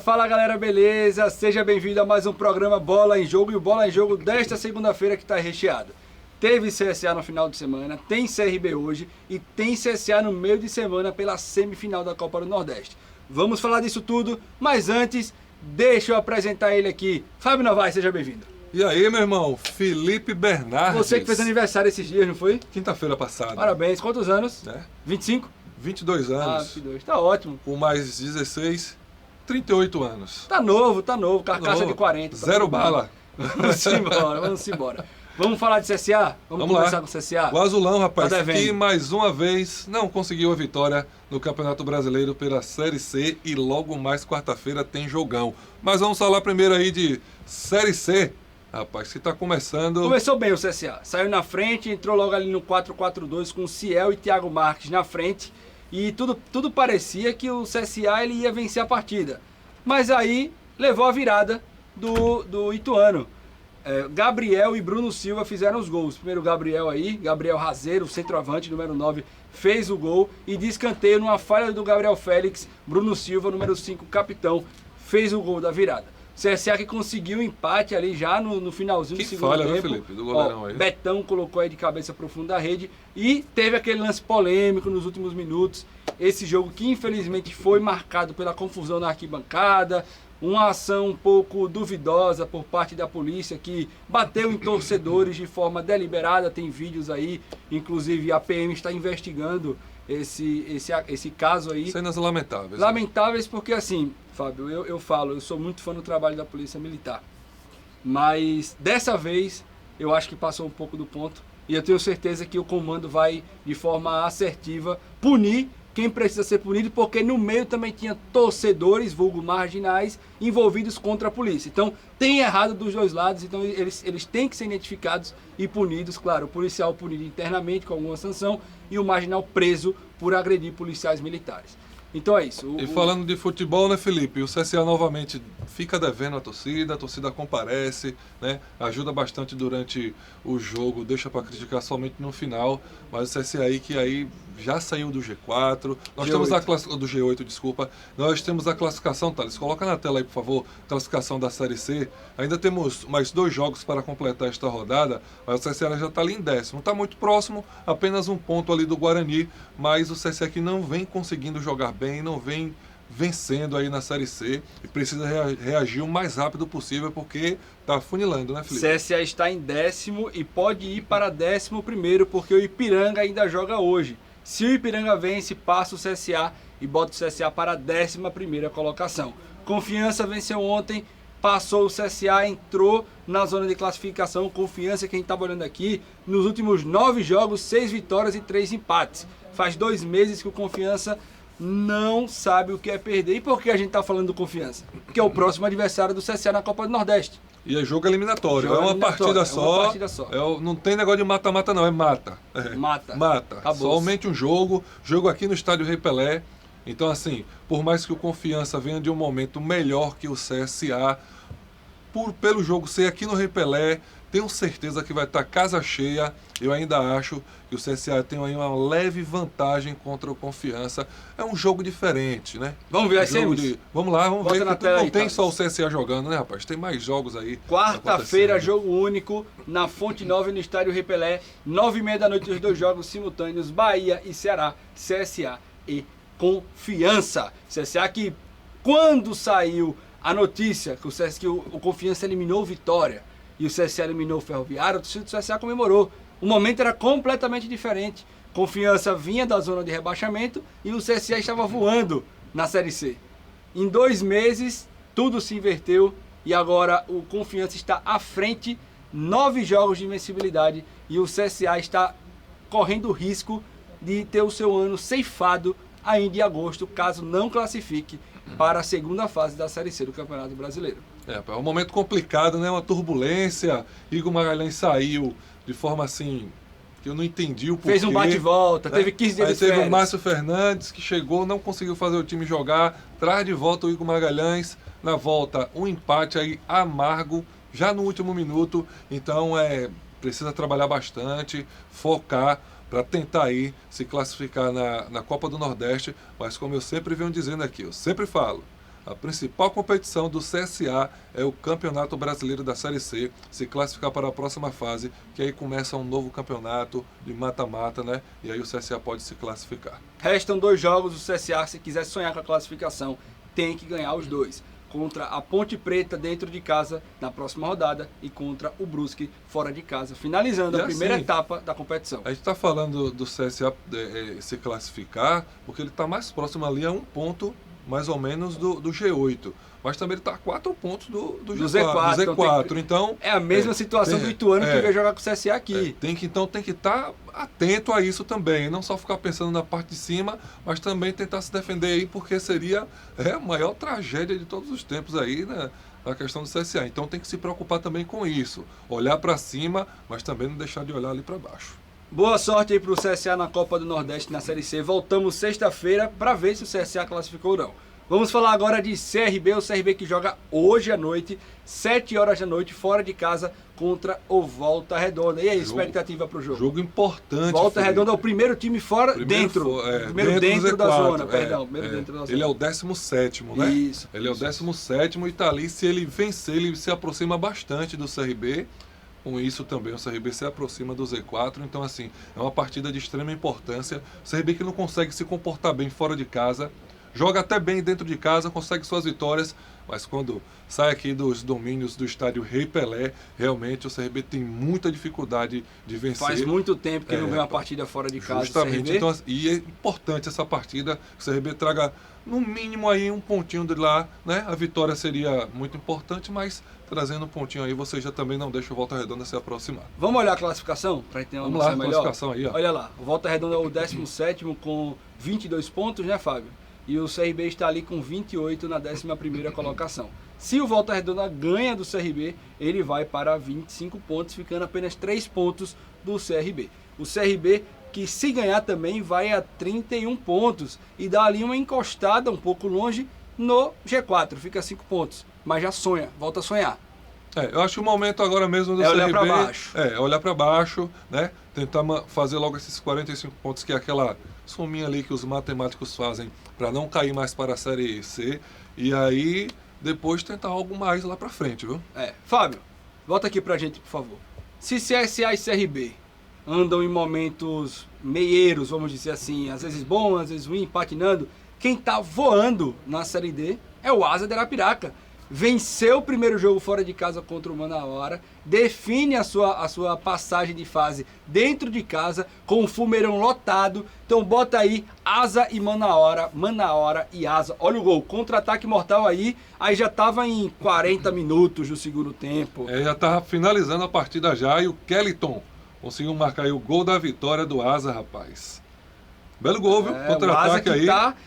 Fala galera, beleza? Seja bem-vindo a mais um programa Bola em Jogo. E o Bola em Jogo desta segunda-feira que está recheado. Teve CSA no final de semana, tem CRB hoje e tem CSA no meio de semana pela semifinal da Copa do Nordeste. Vamos falar disso tudo, mas antes, deixa eu apresentar ele aqui. Fábio Novaes, seja bem-vindo. E aí, meu irmão? Felipe Bernardes. Você que fez aniversário esses dias, não foi? Quinta-feira passada. Parabéns, quantos anos? 25? 22 anos. 22, tá ótimo. Com mais 16, 38 anos. Tá novo, carcaça de 40. Zero bala. Vamos embora. Vamos falar de CSA? Vamos começar com o CSA? O Azulão, rapaz, Tá que mais uma vez não conseguiu a vitória no Campeonato Brasileiro pela Série C e logo mais quarta-feira tem jogão. Mas vamos falar primeiro aí de Série C. Rapaz, que tá começando... Começou bem o CSA. Saiu na frente, entrou logo ali no 4-4-2 com o Ciel e Thiago Marques na frente. E tudo parecia que o CSA ele ia vencer a partida. Mas aí levou a virada do Ituano. Gabriel e Bruno Silva fizeram os gols. Primeiro Gabriel Razeiro, centroavante, número 9, fez o gol. E de escanteio, numa falha do Gabriel Félix, Bruno Silva, número 5, capitão, fez o gol da virada. CSA que conseguiu o empate ali já no finalzinho do segundo tempo. Que falha, Felipe, do goleirão aí. Betão colocou aí de cabeça pro fundo da rede e teve aquele lance polêmico nos últimos minutos. Esse jogo que infelizmente foi marcado pela confusão na arquibancada, uma ação um pouco duvidosa por parte da polícia que bateu em torcedores de forma deliberada, tem vídeos aí, inclusive a PM está investigando esse caso aí. Cenas lamentáveis. Lamentáveis porque assim, Fábio, eu sou muito fã do trabalho da Polícia Militar, mas dessa vez eu acho que passou um pouco do ponto e eu tenho certeza que o comando vai de forma assertiva punir quem precisa ser punido, porque no meio também tinha torcedores, vulgo marginais, envolvidos contra a polícia. Então tem errado dos dois lados, então eles têm que ser identificados e punidos, claro, o policial punido internamente com alguma sanção e o marginal preso por agredir policiais militares. Então é isso. E falando de futebol, né, Felipe? O CSA novamente fica devendo a torcida comparece, né? Ajuda bastante durante o jogo, deixa para criticar somente no final, mas o CSA aí que aí já saiu do G4, nós temos a do G8, desculpa. Nós temos a classificação, Thales, coloca na tela aí, por favor, classificação da Série C. Ainda temos mais 2 jogos para completar esta rodada, mas o CSA já está ali em 10º. Está muito próximo, apenas um ponto ali do Guarani, mas o CSA aqui não vem conseguindo jogar bem, não vem vencendo aí na Série C e precisa reagir o mais rápido possível porque está afunilando, né, Felipe? CSA está em 10º e pode ir para 11º porque o Ipiranga ainda joga hoje. Se o Ipiranga vence, passa o CSA e bota o CSA para a 11ª colocação. Confiança venceu ontem, passou o CSA, entrou na zona de classificação. Confiança, quem está olhando aqui, nos últimos 9 jogos, 6 vitórias e 3 empates. Faz 2 meses que o Confiança não sabe o que é perder. E por que a gente está falando do Confiança? Porque é o próximo adversário do CSA na Copa do Nordeste. E é jogo eliminatório, é uma partida só. Não tem negócio de mata-mata não, é mata. Mata. Acabou. Somente um jogo aqui no estádio Rei Pelé. Então assim, por mais que o Confiança venha de um momento melhor que o CSA, pelo jogo ser aqui no Rei Pelé, tenho certeza que vai estar casa cheia. Eu ainda acho que o CSA tem aí uma leve vantagem contra o Confiança. É um jogo diferente, né? Vamos ver as semis? Vamos lá, vamos ver. Não aí, tem só o CSA jogando, né, rapaz? Tem mais jogos aí. Quarta-feira, jogo único na Fonte Nova no estádio Rei Pelé. 9h30 da noite, os 2 jogos simultâneos. Bahia e Ceará. CSA e Confiança. CSA que, quando saiu a notícia que o Confiança eliminou o Vitória e o CSA eliminou o Ferroviário, o torcedor do CSA comemorou. O momento era completamente diferente. Confiança vinha da zona de rebaixamento e o CSA estava voando na Série C. Em 2 meses, tudo se inverteu e agora o Confiança está à frente, 9 jogos de invencibilidade e o CSA está correndo o risco de ter o seu ano ceifado ainda em agosto, caso não classifique para a segunda fase da Série C do Campeonato Brasileiro. É um momento complicado, né? Uma turbulência. Igor Magalhães saiu de forma assim que eu não entendi o porquê. Fez um bate-volta, né? teve 15 dias Aí de férias. teve o Márcio Fernandes que chegou, não conseguiu fazer o time jogar, traz de volta o Igor Magalhães, na volta um empate aí amargo, já no último minuto. Então precisa trabalhar bastante, focar para tentar aí se classificar na Copa do Nordeste, mas como eu sempre venho dizendo aqui, eu sempre falo, A principal competição do CSA é o Campeonato Brasileiro da Série C, se classificar para a próxima fase, que aí começa um novo campeonato de mata-mata, né? E aí o CSA pode se classificar. Restam 2 jogos, o CSA, se quiser sonhar com a classificação, tem que ganhar os 2. Contra a Ponte Preta dentro de casa na próxima rodada e contra o Brusque fora de casa, finalizando a primeira etapa da competição. A gente está falando do CSA se classificar porque ele está mais próximo ali a 1 ponto mais ou menos do G8, mas também ele está a 4 pontos do Z4. Então é a mesma situação do Ituano que veio jogar com o CSA aqui. Tem que estar atento a isso também, não só ficar pensando na parte de cima, mas também tentar se defender aí, porque seria a maior tragédia de todos os tempos aí, né, na questão do CSA. Então tem que se preocupar também com isso, olhar para cima, mas também não deixar de olhar ali para baixo. Boa sorte aí para o CSA na Copa do Nordeste na Série C. Voltamos sexta-feira para ver se o CSA classificou ou não. Vamos falar agora de CRB, o CRB que joga hoje à noite, 7 horas da noite, fora de casa, contra o Volta Redonda. E aí, expectativa para o jogo? Jogo importante. Volta Redonda é o primeiro time fora, dentro da zona, dentro da zona. Ele é o 17º, né? Isso. Ele é o 17º e tá ali, se ele vencer, ele se aproxima bastante do CRB. Com isso também o CRB se aproxima do Z4, então assim, é uma partida de extrema importância. O CRB que não consegue se comportar bem fora de casa, joga até bem dentro de casa, consegue suas vitórias, mas quando sai aqui dos domínios do estádio Rei Pelé, realmente o CRB tem muita dificuldade de vencer. Faz muito tempo que não ganha uma partida fora de casa. Justamente, então, e é importante essa partida, que o CRB traga no mínimo aí um pontinho de lá, né? A vitória seria muito importante, mas trazendo um pontinho aí, você já também não deixa o Volta Redonda se aproximar. Vamos olhar a classificação para ter uma noção melhor? Classificação aí, ó. Olha lá, o Volta Redonda é o 17º com 22 pontos, né, Fábio? E o CRB está ali com 28 na 11ª colocação. Se o Volta Redonda ganha do CRB, ele vai para 25 pontos, ficando apenas 3 pontos do CRB. O CRB, que se ganhar também, vai a 31 pontos e dá ali uma encostada um pouco longe no G4, fica 5 pontos, mas já sonha, volta a sonhar. Eu acho que o momento agora mesmo do CRB olhar para baixo. Olhar para baixo, né? Tentar fazer logo esses 45 pontos, que é aquela sominha ali que os matemáticos fazem para não cair mais para a Série C, e aí depois tentar algo mais lá para frente, viu? Fábio, volta aqui pra gente, por favor. Se CSA e CRB andam em momentos meieiros, vamos dizer assim, às vezes bom, às vezes ruim, patinando, quem tá voando na Série D é o Asa de Arapiraca. Venceu o primeiro jogo fora de casa contra o Manauara, define a sua passagem de fase dentro de casa, com o fumeirão lotado. Então bota aí Asa e Manauara e Asa. Olha o gol, contra-ataque mortal aí já tava em 40 minutos do segundo tempo. Já tava finalizando a partida já, e o Kellyton conseguiu marcar aí o gol da vitória do Asa, rapaz. Belo gol, viu? Contra-ataque aí.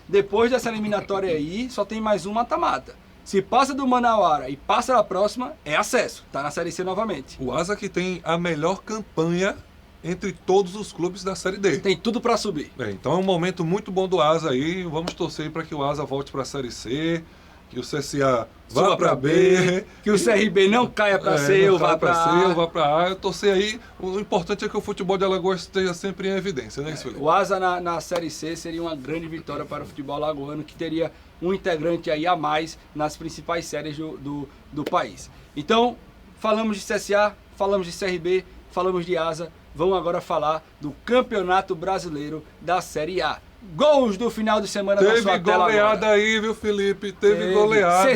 Depois dessa eliminatória aí, só tem mais um mata-mata. Se passa do Manauara e passa na próxima, é acesso. Tá na Série C novamente. O Asa que tem a melhor campanha entre todos os clubes da Série D. Tem tudo para subir. Então é um momento muito bom do Asa aí. Vamos torcer para que o Asa volte para a Série C, que o CSA vá para B, que o CRB não caia para C ou vá para A. Vá para A. Eu torcer aí. O importante é que o futebol de Alagoas esteja sempre em evidência, né, Felipe? O Asa na Série C seria uma grande vitória para o futebol alagoano, que teria um integrante aí a mais nas principais séries do país. Então, falamos de CSA, falamos de CRB, falamos de Asa. Vamos agora falar do Campeonato Brasileiro da Série A. Gols do final de semana na sua tela. Teve goleada aí, viu, Felipe? Teve goleada. Você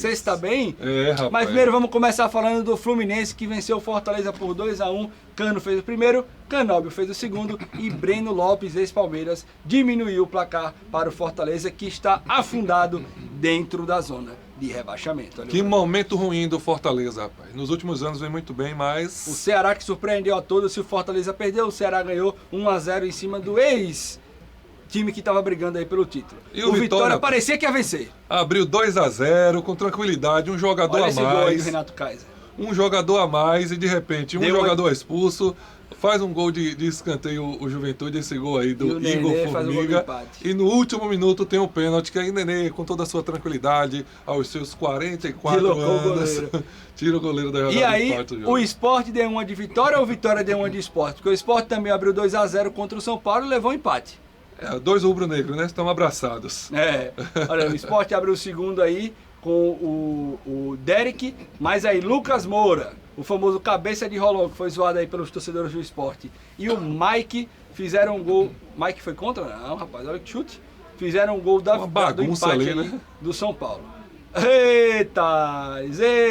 está bem? Rapaz. Mas primeiro vamos começar falando do Fluminense, que venceu o Fortaleza por 2-1. Cano fez o primeiro, Canóbio fez o segundo e Breno Lopes, ex-Palmeiras, diminuiu o placar para o Fortaleza, que está afundado dentro da zona de rebaixamento. Que momento ruim do Fortaleza, rapaz. Nos últimos anos vem muito bem, mas... O Ceará, que surpreendeu a todos. Se o Fortaleza perdeu, o Ceará ganhou 1-0 em cima do time que estava brigando aí pelo título. E o Vitória parecia que ia vencer. Abriu 2-0 com tranquilidade, um jogador a mais. Olha esse gol aí do Renato Kaiser. Um jogador a mais e de repente jogador expulso. Faz um gol de escanteio o Juventude, esse gol aí do Igor Formiga. E no último minuto tem um pênalti que aí Nenê, com toda a sua tranquilidade, aos seus 44 anos, tira o goleiro da jogada. E aí, o Sport deu uma de Vitória ou o Vitória deu uma de Sport? Porque o Sport também abriu 2-0 contra o São Paulo e levou um empate. Dois rubro-negros, né? Estão abraçados. Olha, o Sport abre o segundo aí com o Derek, mas aí Lucas Moura, o famoso cabeça de rolão, que foi zoado aí pelos torcedores do Sport, e o Mike fizeram um gol. Mike foi contra? Não, rapaz, olha que chute. Fizeram um gol do empate ali, né? aí do São Paulo. Eita!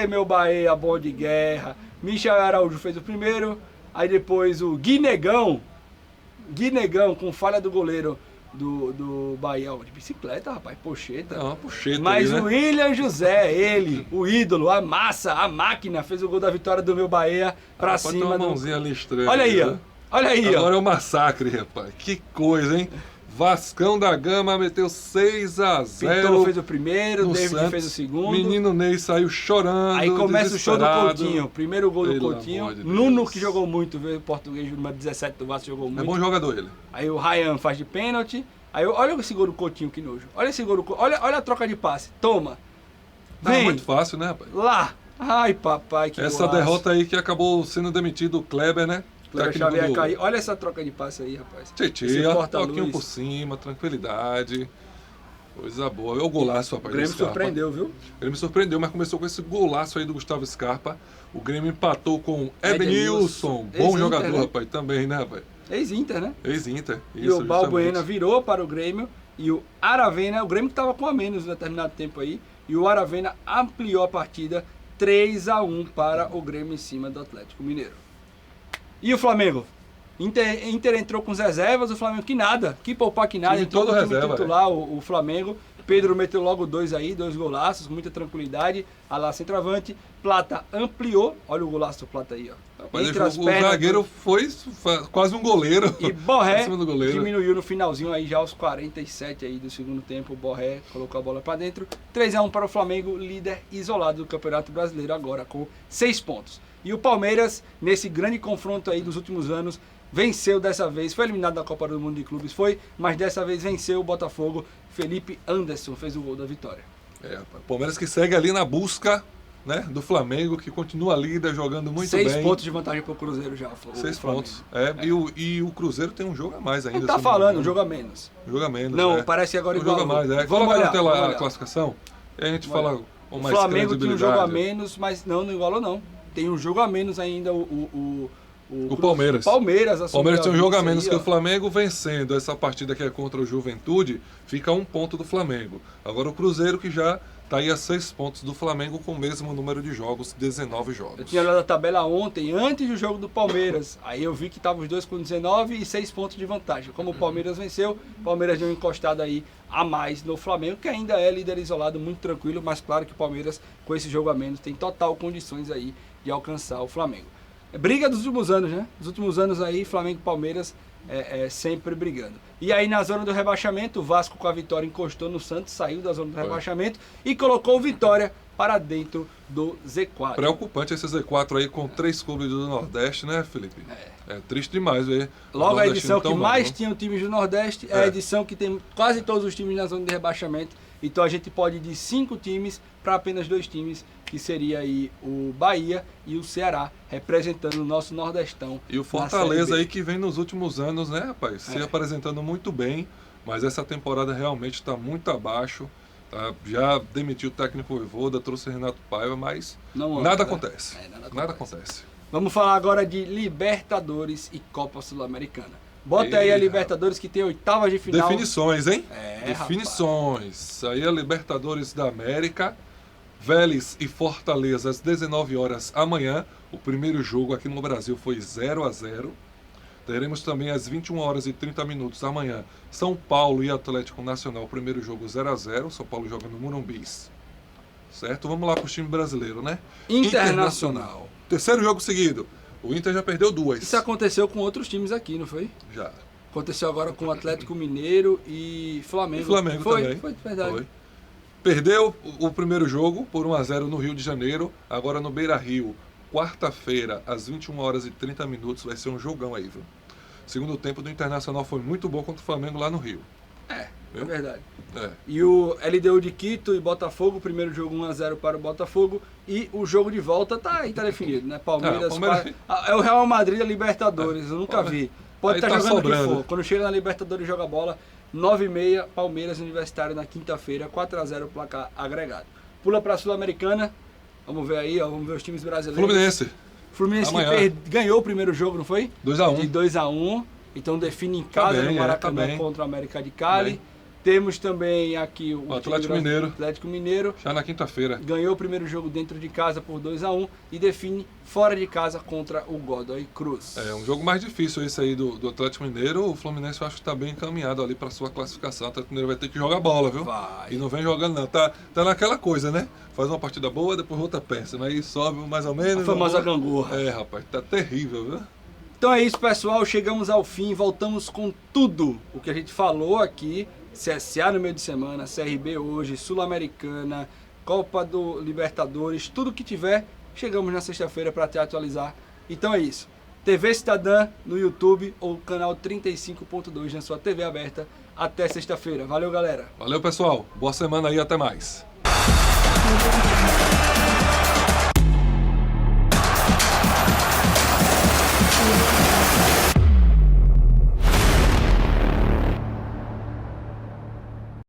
Meu Bahia, bom de guerra. Michel Araújo fez o primeiro. Aí depois o Guinegão com falha do goleiro do Bahia. De bicicleta, rapaz, pocheta. Não, pocheta. Mas ali, o né? William José, ele, o ídolo, a massa, a máquina, fez o gol da vitória do meu Bahia pra Pode ter cima uma mãozinha ali estranha. Olha aí, ó. Né? Olha aí, Agora ó. é um massacre, rapaz. Que coisa, hein? Vascão da Gama meteu 6-0. Pitolo fez o primeiro, no David Santos. fez o segundo. Menino Ney saiu chorando. Aí começa o show do desesperado. Coutinho. Primeiro gol do Pelo Coutinho. amor de Nuno, Deus. que jogou muito, veio o português, o número 17 do Vasco, jogou muito. É bom jogador ele. Aí o Ryan faz de pênalti. Aí olha esse gol do Coutinho, que nojo. Olha esse gol do Coutinho. Olha a troca de passe. Toma. Tá Vem. muito fácil, né, rapaz? Lá. Ai, papai, que Essa golaço. derrota aí que acabou sendo demitido o Kleber, né? Cleber Técnico Xavier do- cair. Olha essa troca de passe aí, rapaz. Esse Tietchan, porta-luz. toquinho por cima, tranquilidade. Coisa boa. É o golaço, O rapaz. Grêmio do Scarpa. surpreendeu, viu? O Grêmio surpreendeu, mas começou com esse golaço aí do Gustavo Scarpa. O Grêmio empatou com Edenilson. Ebenilson. Bom Ex-Inter, jogador, né? rapaz, também, né, rapaz? Ex-Inter, né? Ex-Inter. E o Balbuena virou para o Grêmio. E o Aravena, o Grêmio que estava com a menos em determinado tempo aí. E o Aravena ampliou a partida 3-1 para o Grêmio em cima do Atlético Mineiro. E o Flamengo? Inter entrou com as reservas, o Flamengo que nada, que poupar que nada, Time entrou todo com o time reserva, titular, o Flamengo. Pedro meteu logo dois golaços, com muita tranquilidade, a lá centroavante. Plata ampliou, olha o golaço do Plata aí, ó. Mas Entre as o pernas zagueiro foi quase um goleiro. e Borré em cima do goleiro. diminuiu no finalzinho aí, já aos 47 aí do segundo tempo. O Borré colocou a bola para dentro. 3-1 para o Flamengo, líder isolado do Campeonato Brasileiro, agora com 6 pontos. E o Palmeiras, nesse grande confronto aí dos últimos anos, venceu dessa vez, foi eliminado da Copa do Mundo de Clubes, mas dessa vez venceu o Botafogo. Felipe Anderson fez o gol da vitória. O Palmeiras que segue ali na busca, né, do Flamengo, que continua líder, jogando muito bem. 6 pontos de vantagem para o Cruzeiro já. 6 Flamengo. pontos. E o Cruzeiro tem um jogo a mais ainda. Não tá se me falando, engano. jogo a menos. Jogo a menos. Não, parece que agora um jogo igual. a mais, é. Vamos Coloca olhar, na tela vamos a olhar. classificação e a gente Vamos fala com O mais Flamengo tinha um jogo a credibilidade. menos, mas não igualou não. Tem um jogo a menos ainda O Palmeiras. Palmeiras O Palmeiras tem um jogo a isso menos aí, que ó. o Flamengo, vencendo essa partida que é contra o Juventude, fica a 1 ponto do Flamengo. Agora o Cruzeiro que já está aí a 6 pontos do Flamengo com o mesmo número de jogos, 19 jogos. Eu tinha olhado a tabela ontem, antes do jogo do Palmeiras. Aí eu vi que estavam os dois com 19 e 6 pontos de vantagem. Como o Palmeiras venceu, o Palmeiras deu uma encostada aí a mais no Flamengo, que ainda é líder isolado, muito tranquilo, mas claro que o Palmeiras, com esse jogo a menos, tem total condições aí de alcançar o Flamengo. É briga dos últimos anos, né? Nos últimos anos aí, Flamengo e Palmeiras sempre brigando. E aí na zona do rebaixamento, o Vasco com a vitória encostou no Santos, saiu da zona do rebaixamento e colocou o Vitória para dentro do Z4. Preocupante esse Z4 aí com 3 clubes do Nordeste, né, Felipe? É triste demais ver. Logo o a nordestino edição que tão mais mal. tinha times do Nordeste é a edição que tem quase todos os times na zona de rebaixamento. Então a gente pode ir de 5 times para apenas 2 times, que seria aí o Bahia e o Ceará, representando o nosso Nordestão. E o na Fortaleza Série B. aí que vem nos últimos anos, né, rapaz? Se apresentando muito bem, mas essa temporada realmente está muito abaixo. Tá? Já demitiu o técnico Voivoda, trouxe o Renato Paiva, mas Não anda, nada né? acontece. Nada acontece. Vamos falar agora de Libertadores e Copa Sul-Americana. Bota aí a Libertadores que tem oitavas de final. Definições, hein? Definições. Aí a Libertadores da América, Vélez e Fortaleza às 19 horas amanhã. O primeiro jogo aqui no Brasil foi 0-0. Teremos também às 21 horas e 30 minutos amanhã São Paulo e Atlético Nacional. O primeiro jogo 0-0. São Paulo joga no Morumbis. Certo? Vamos lá para o time brasileiro, né? Internacional. Terceiro jogo seguido. O Inter já perdeu 2. Isso aconteceu com outros times aqui, não foi? Já. Aconteceu agora com o Atlético Mineiro e Flamengo. E Flamengo foi, também. Foi, verdade. Foi. Perdeu o primeiro jogo por 1-0 no Rio de Janeiro, agora no Beira-Rio, quarta-feira, às 21 horas e 30 minutos, vai ser um jogão aí, viu? Segundo tempo do Internacional foi muito bom contra o Flamengo lá no Rio. É Viu? verdade. É. E o LDU de Quito e Botafogo, primeiro jogo 1-0 para o Botafogo. E o jogo de volta tá definido, né? Palmeiras. É o Real Madrid da Libertadores, eu nunca vi. Pode Aí estar tá jogando o que sobrando. for. Quando chega na Libertadores e joga bola, 9h30, Palmeiras Universitário na quinta-feira, 4x0 placar agregado. Pula para a Sul-Americana, vamos ver aí, ó, vamos ver os times brasileiros. Fluminense que ganhou o primeiro jogo, não foi? 2x1. De 2x1, então define em casa no Maracanã contra o América de Cali. Temos também aqui o Atlético Mineiro. Já na quinta-feira. Ganhou o primeiro jogo dentro de casa por 2x1 e define fora de casa contra o Godoy Cruz. É um jogo mais difícil esse aí do Atlético Mineiro. O Fluminense eu acho que está bem encaminhado ali para sua classificação. O Atlético Mineiro vai ter que jogar bola, viu? Vai. E não vem jogando não. Tá naquela coisa, né? Faz uma partida boa, depois outra péssima. Aí sobe mais ou menos. A famosa gangorra. É, rapaz, tá terrível, viu? Então é isso, pessoal. Chegamos ao fim. Voltamos com tudo o que a gente falou aqui. CSA no meio de semana, CRB hoje, Sul-Americana, Copa do Libertadores, tudo que tiver, chegamos na sexta-feira para te atualizar. Então é isso. TV Cidadã no YouTube ou canal 35.2 na sua TV aberta. Até sexta-feira. Valeu, galera. Valeu, pessoal. Boa semana aí, até mais.